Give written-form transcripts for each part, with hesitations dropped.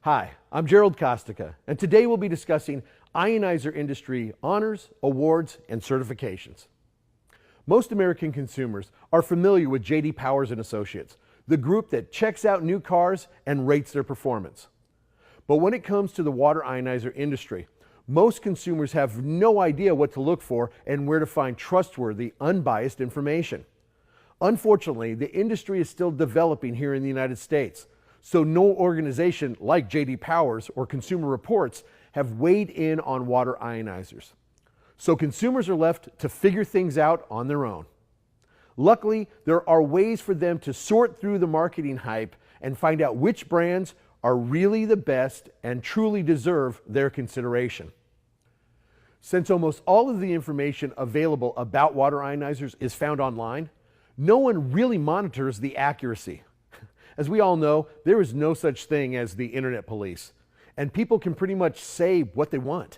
Hi, I'm Gerald Kostica, and today we'll be discussing ionizer industry honors, awards, and certifications. Most American consumers are familiar with J.D. Powers and Associates, the group that checks out new cars and rates their performance. But when it comes to the water ionizer industry, most consumers have no idea what to look for and where to find trustworthy, unbiased information. Unfortunately, the industry is still developing here in the United States, so no organization like J.D. Powers or Consumer Reports have weighed in on water ionizers. So consumers are left to figure things out on their own. Luckily, there are ways for them to sort through the marketing hype and find out which brands are really the best and truly deserve their consideration. Since almost all of the information available about water ionizers is found online, no one really monitors the accuracy. As we all know, there is no such thing as the internet police, and people can pretty much say what they want.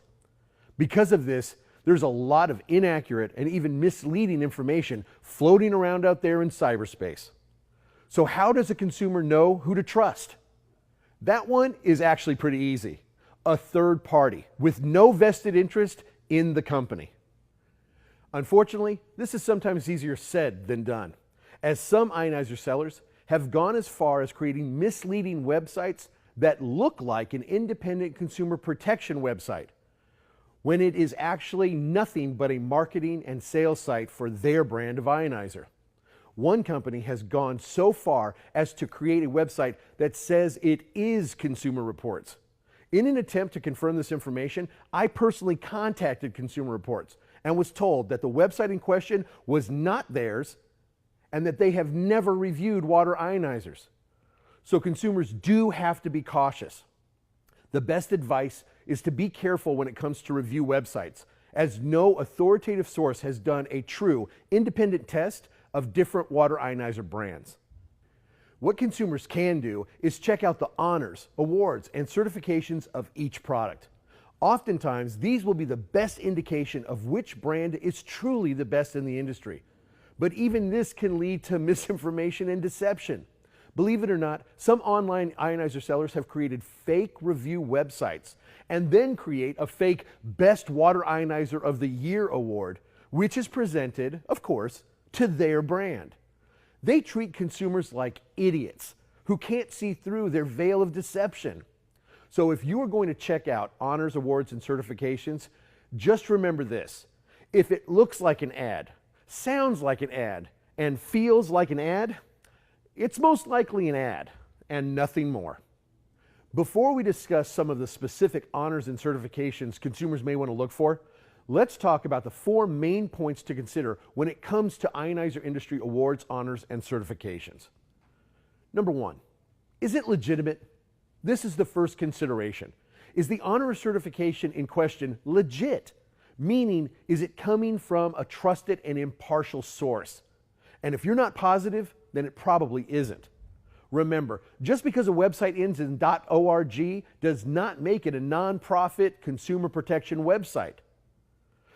Because of this, there's a lot of inaccurate and even misleading information floating around out there in cyberspace. So how does a consumer know who to trust? That one is actually pretty easy. A third party with no vested interest in the company. Unfortunately, this is sometimes easier said than done, as some ionizer sellers have gone as far as creating misleading websites that look like an independent consumer protection website, when it is actually nothing but a marketing and sales site for their brand of ionizer. One company has gone so far as to create a website that says it is Consumer Reports. In an attempt to confirm this information, I personally contacted Consumer Reports and was told that the website in question was not theirs and that they have never reviewed water ionizers. So consumers do have to be cautious. The best advice is to be careful when it comes to review websites, as no authoritative source has done a true independent test of different water ionizer brands. What consumers can do is check out the honors, awards, and certifications of each product. Oftentimes, these will be the best indication of which brand is truly the best in the industry. But even this can lead to misinformation and deception. Believe it or not, some online ionizer sellers have created fake review websites and then create a fake Best Water Ionizer of the Year award, which is presented, of course, to their brand. They treat consumers like idiots who can't see through their veil of deception. So if you are going to check out honors, awards, and certifications, just remember this: if it looks like an ad, sounds like an ad, and feels like an ad, it's most likely an ad and nothing more. Before we discuss some of the specific honors and certifications consumers may want to look for, let's talk about the 4 main points to consider when it comes to ionizer industry awards, honors, and certifications. Number 1, is it legitimate? This is the first consideration. Is the honor or certification in question legit? Meaning, is it coming from a trusted and impartial source? And if you're not positive, then it probably isn't. Remember, just because a website ends in .org does not make it a nonprofit consumer protection website.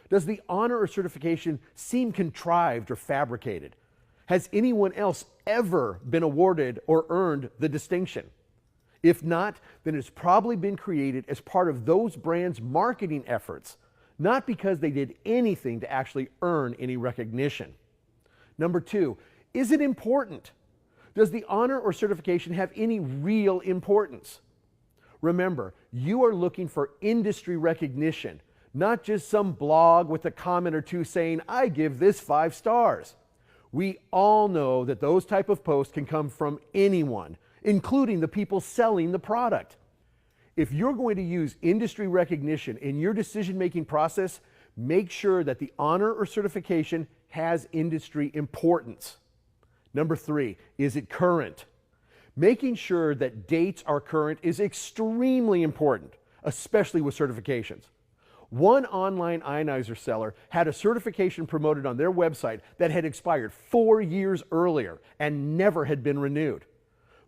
Does the honor or certification seem contrived or fabricated? Has anyone else ever been awarded or earned the distinction? If not, then it's probably been created as part of those brands' marketing efforts, not because they did anything to actually earn any recognition. Number 2, is it important? Does the honor or certification have any real importance? Remember, you are looking for industry recognition, not just some blog with a comment or two saying, "I give this 5 stars." We all know that those type of posts can come from anyone, including the people selling the product. If you're going to use industry recognition in your decision-making process, make sure that the honor or certification has industry importance. Number 3, is it current? Making sure that dates are current is extremely important, especially with certifications. One online ionizer seller had a certification promoted on their website that had expired 4 years earlier and never had been renewed.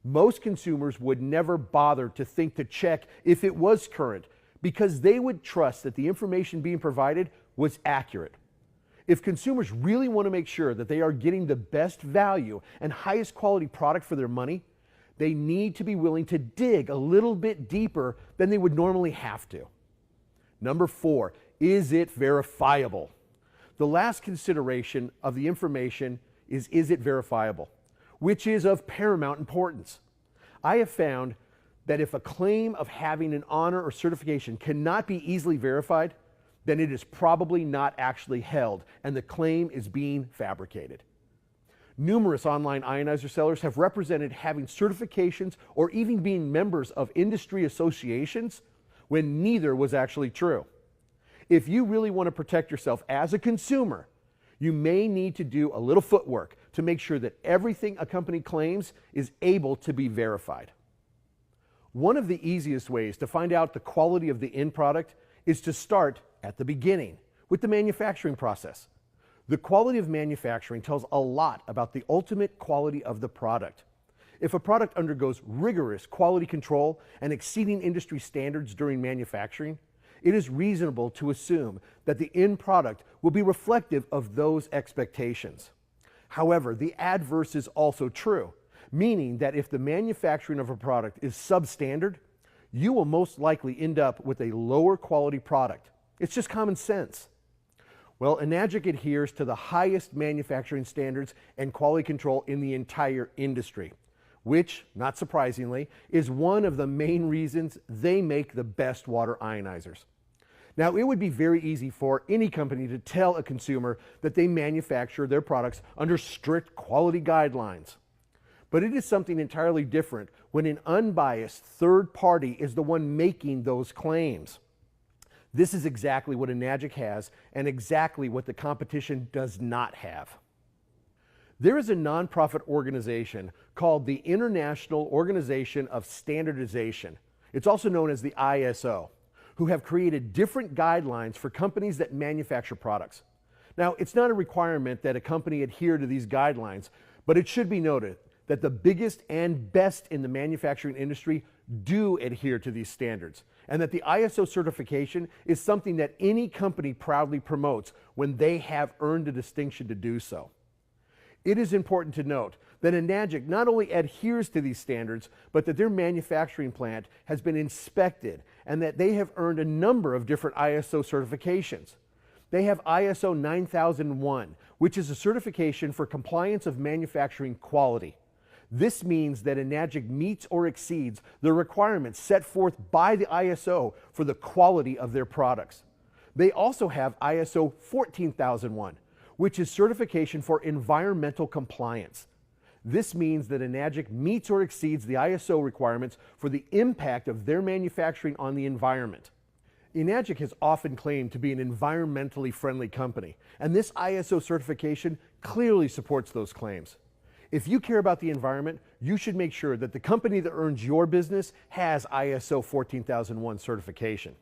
Most consumers would never bother to think to check if it was current because they would trust that the information being provided was accurate. If consumers really want to make sure that they are getting the best value and highest quality product for their money, they need to be willing to dig a little bit deeper than they would normally have to. Number 4, is it verifiable? The last consideration of the information is it verifiable, which is of paramount importance. I have found that if a claim of having an honor or certification cannot be easily verified, then it is probably not actually held and the claim is being fabricated. Numerous online ionizer sellers have represented having certifications or even being members of industry associations when neither was actually true. If you really want to protect yourself as a consumer, you may need to do a little footwork to make sure that everything a company claims is able to be verified. One of the easiest ways to find out the quality of the end product is to start at the beginning with the manufacturing process. The quality of manufacturing tells a lot about the ultimate quality of the product. If a product undergoes rigorous quality control and exceeding industry standards during manufacturing, it is reasonable to assume that the end product will be reflective of those expectations. However, the adverse is also true, meaning that if the manufacturing of a product is substandard, you will most likely end up with a lower quality product. It's just common sense. Well, Enagic adheres to the highest manufacturing standards and quality control in the entire industry, which, not surprisingly, is one of the main reasons they make the best water ionizers. Now, it would be very easy for any company to tell a consumer that they manufacture their products under strict quality guidelines. But it is something entirely different when an unbiased third party is the one making those claims. This is exactly what Enagic has and exactly what the competition does not have. There is a nonprofit organization called the International Organization of Standardization. It's also known as the ISO, who have created different guidelines for companies that manufacture products. Now, it's not a requirement that a company adhere to these guidelines, but it should be noted that the biggest and best in the manufacturing industry do adhere to these standards, and that the ISO certification is something that any company proudly promotes when they have earned the distinction to do so. It is important to note that Enagic not only adheres to these standards, but that their manufacturing plant has been inspected and that they have earned a number of different ISO certifications. They have ISO 9001, which is a certification for compliance of manufacturing quality. This means that Enagic meets or exceeds the requirements set forth by the ISO for the quality of their products. They also have ISO 14001, which is certification for environmental compliance. This means that Enagic meets or exceeds the ISO requirements for the impact of their manufacturing on the environment. Enagic has often claimed to be an environmentally friendly company, and this ISO certification clearly supports those claims. If you care about the environment, you should make sure that the company that earns your business has ISO 14001 certification.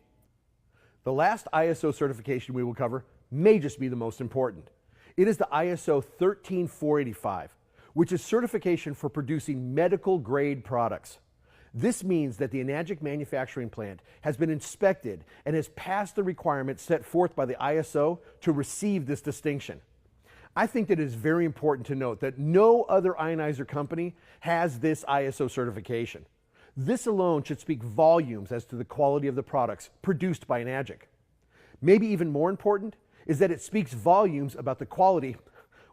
The last ISO certification we will cover may just be the most important. It is the ISO 13485, which is certification for producing medical grade products. This means that the Enagic manufacturing plant has been inspected and has passed the requirements set forth by the ISO to receive this distinction. I think that it is very important to note that no other ionizer company has this ISO certification. This alone should speak volumes as to the quality of the products produced by Enagic. Maybe even more important is that it speaks volumes about the quality,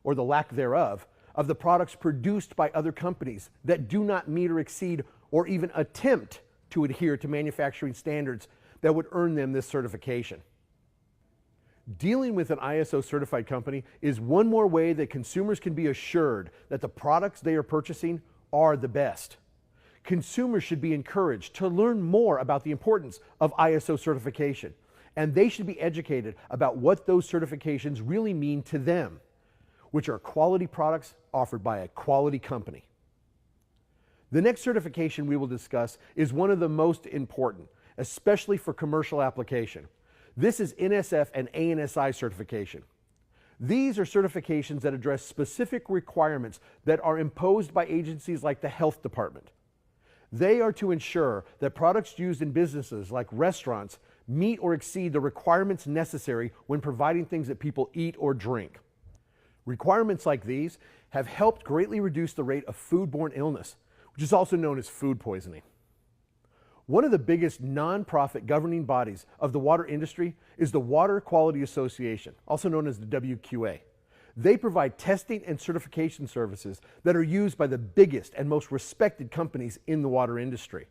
or the lack thereof, of the products produced by other companies that do not meet or exceed or even attempt to adhere to manufacturing standards that would earn them this certification. Dealing with an ISO certified company is one more way that consumers can be assured that the products they are purchasing are the best. Consumers should be encouraged to learn more about the importance of ISO certification, and they should be educated about what those certifications really mean to them, which are quality products offered by a quality company. The next certification we will discuss is one of the most important, especially for commercial application. This is NSF and ANSI certification. These are certifications that address specific requirements that are imposed by agencies like the health department. They are to ensure that products used in businesses like restaurants meet or exceed the requirements necessary when providing things that people eat or drink. Requirements like these have helped greatly reduce the rate of foodborne illness, which is also known as food poisoning. One of the biggest nonprofit governing bodies of the water industry is the Water Quality Association, also known as the WQA. They provide testing and certification services that are used by the biggest and most respected companies in the water industry.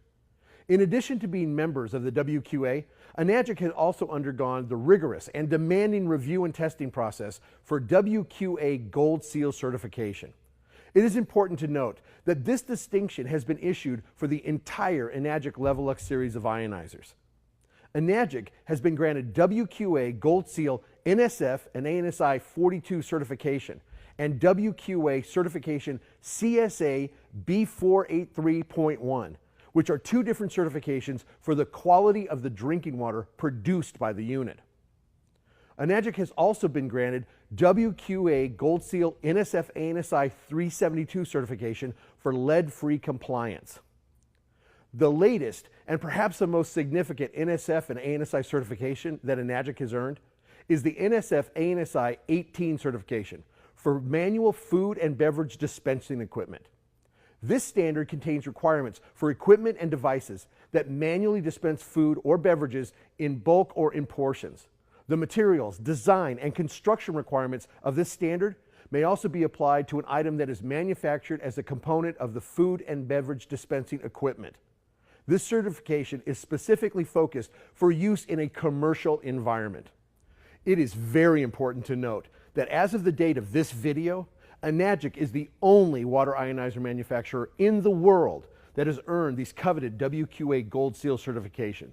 In addition to being members of the WQA, Enagic has also undergone the rigorous and demanding review and testing process for WQA Gold Seal certification. It is important to note that this distinction has been issued for the entire Enagic Levelux series of ionizers. Enagic has been granted WQA Gold Seal NSF and ANSI 42 certification and WQA certification CSA B483.1, which are two different certifications for the quality of the drinking water produced by the unit. Enagic has also been granted WQA Gold Seal NSF ANSI 372 certification for lead-free compliance. The latest and perhaps the most significant NSF and ANSI certification that Enagic has earned is the NSF ANSI 18 certification for manual food and beverage dispensing equipment. This standard contains requirements for equipment and devices that manually dispense food or beverages in bulk or in portions. The materials, design, and construction requirements of this standard may also be applied to an item that is manufactured as a component of the food and beverage dispensing equipment. This certification is specifically focused for use in a commercial environment. It is very important to note that as of the date of this video, Enagic is the only water ionizer manufacturer in the world that has earned these coveted WQA Gold Seal certification.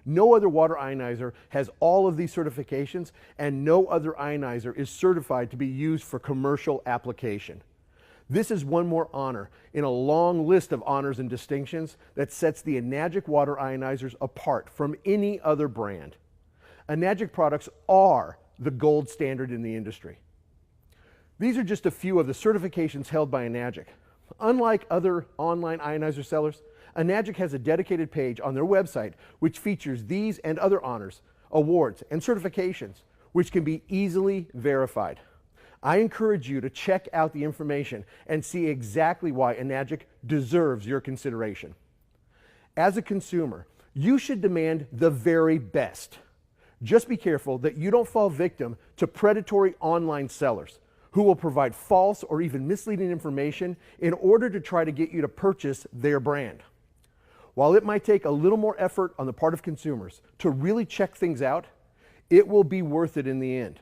No other water ionizer has all of these certifications, and no other ionizer is certified to be used for commercial application. This is one more honor in a long list of honors and distinctions that sets the Enagic water ionizers apart from any other brand. Enagic products are the gold standard in the industry. These are just a few of the certifications held by Enagic. Unlike other online ionizer sellers, Enagic has a dedicated page on their website which features these and other honors, awards, and certifications which can be easily verified. I encourage you to check out the information and see exactly why Enagic deserves your consideration. As a consumer, you should demand the very best. Just be careful that you don't fall victim to predatory online sellers who will provide false or even misleading information in order to try to get you to purchase their brand. While it might take a little more effort on the part of consumers to really check things out, it will be worth it in the end.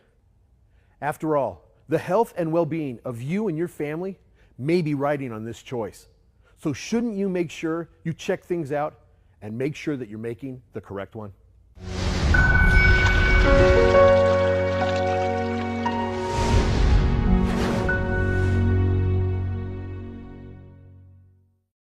After all, the health and well-being of you and your family may be riding on this choice. So shouldn't you make sure you check things out and make sure that you're making the correct one?